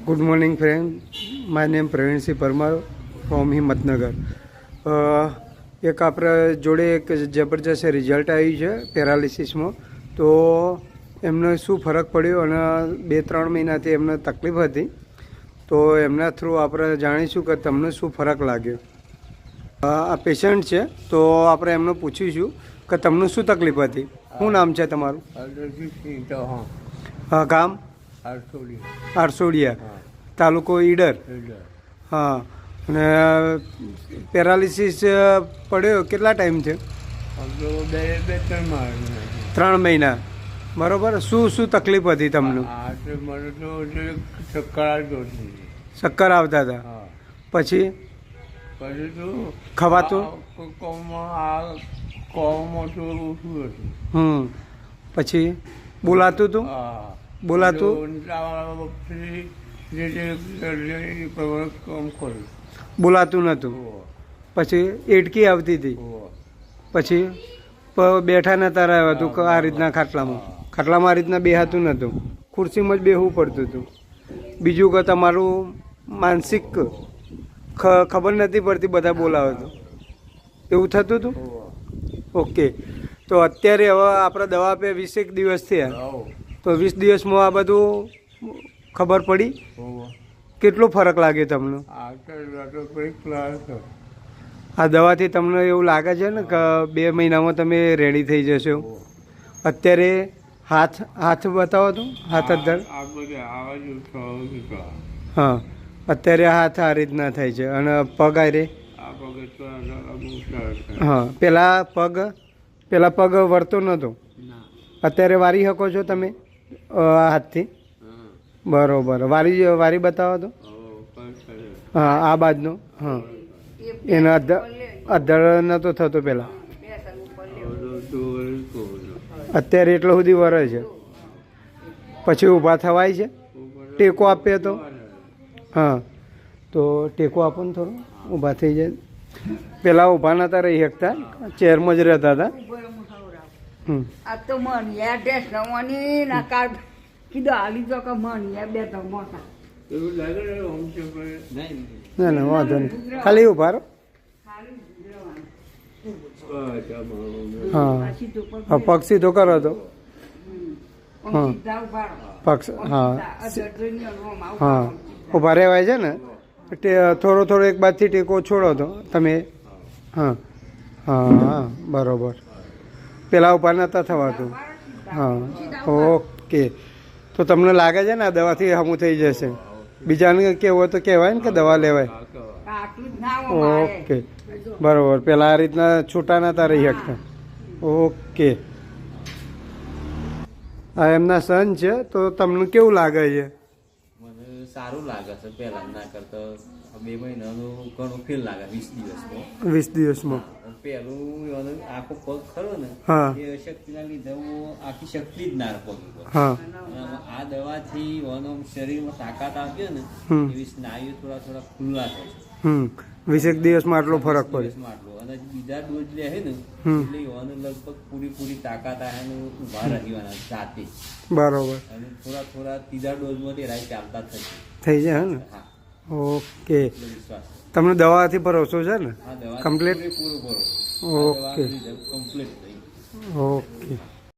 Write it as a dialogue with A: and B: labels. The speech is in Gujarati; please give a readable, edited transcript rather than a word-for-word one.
A: Good morning friend, my name Pravinsinh Parmar from Himmatnagar. એક આપણે જોડે એક જબરજસ્ત રિઝલ્ટ આવ્યું છે પેરાલિસિસમાં. તો એમને શું ફરક પડ્યો અને 2-3 મહિનાથી એમને તકલીફ હતી, તો એમના થ્રુ આપણે જાણીશું કે તમને શું ફરક લાગ્યો. આ પેશન્ટ છે, તો આપણે એમને પૂછીશું કે તમને શું તકલીફ હતી. શું નામ છે તમારું? ગામ આરસોડિયા, તાલુકો ઈડર. હા, અને પેરાલિસિસ પડ્યો કેટલા ટાઈમ છે? 3 મહિના. બરોબર. શું તકલીફ હતી તમને? ચક્કર આવતા હતા. પછી ખવાતું? પછી બોલાતું હતું? બોલાતું નહોતું. પછી એટકી આવતી હતી. પછી બેઠા નતા રહ્યા હતું આ રીતના ખાટલામાં આ રીતના બેહાતું નહોતું, ખુરશીમાં જ બેહવું પડતું હતું. બીજું કે તમારું માનસિક ખબર નથી પડતી, બધા બોલાવે તો એવું થતું હતું. ઓકે. તો અત્યારે હવે આપણે દવા આપે 20 દિવસ થયા, તો 20 દિવસમાં આ બધું ખબર પડી? કેટલો ફરક લાગે તમને આ દવાથી? તમને એવું લાગે છે ને કે 2 મહિનામાં તમે રેડી થઈ જશો? અત્યારે હાથ બતાવો તો, હાથ અત્યારે. હા, અત્યારે હાથ આ રીતના થાય છે. અને પગ આરે? હા, પેલા પગ વળતો નહોતો, અત્યારે વારી શકો છો તમે હાથથી? બરોબર. વારી બતાવો તો. હા, આ બાજનો. હા, એના અધર નહોતો થતો પહેલાં, અત્યારે એટલો સુધી વરે છે. પછી ઊભા થવાય છે? ટેકો આપે તો? હા, તો ટેકો આપો ને થોડો, ઊભા થઈ જાય. પહેલાં ઊભા નહોતા રહી શકતા, ચેરમાં જ રહેતા હતા. ના ના, વાંધો નહીં, ખાલી ઊભા રહો. હા, પગ સીધો કરો તો. હા, પગ. હા હા, ઊભા રહેવાય છે ને. થોડો એક બાજુથી ટેકો છોડો તો તમે. હા હા, બરોબર. પેલા ઊભા નહોતા થવાતું. હા, ઓકે. તો તમને લાગે છે ને આ દવાથી હમું થઈ જશે? બીજાને કેવું હોય તો કહેવાય ને કે દવા લેવાય. ઓકે, બરાબર. પેલા આ રીતના છૂટા નતા રહી શકતા. ઓકે. આ એમના સન છે, તો તમને કેવું લાગે છે?
B: મને સારું લાગે છે. પહેલા ના કરતા 2 મહિનાનું ઘણું ફેલ લાગે. 20 દિવસમાં પેલું આખો પગ ખરો ને, એ અશક્તિના લીધે આખી શક્તિ જ ના પગ ઉપર. આ દવાથી શરીરમાં તાકાત આવતી ને, એવી સ્નાયુ થોડા ખુલ્લા થાય છે.
A: 20 દિવસમાં આટલો ફરક પડે.
B: અને બીજા ડોઝ લે છે ને, એટલે લગભગ પૂરી તાકાત આવે, ઉભા રહેવાના જાતે.
A: બરોબર.
B: અને થોડા ત્રીજા ડોઝમાં રાઈ ચાલતા
A: થઈ જાય ને. ઓકે. તમને દવાથી ભરોસો છે ને? કમ્પ્લીટ.
B: પૂરું
A: ઓકે.
B: કમ્પ્લીટ.
A: ઓકે.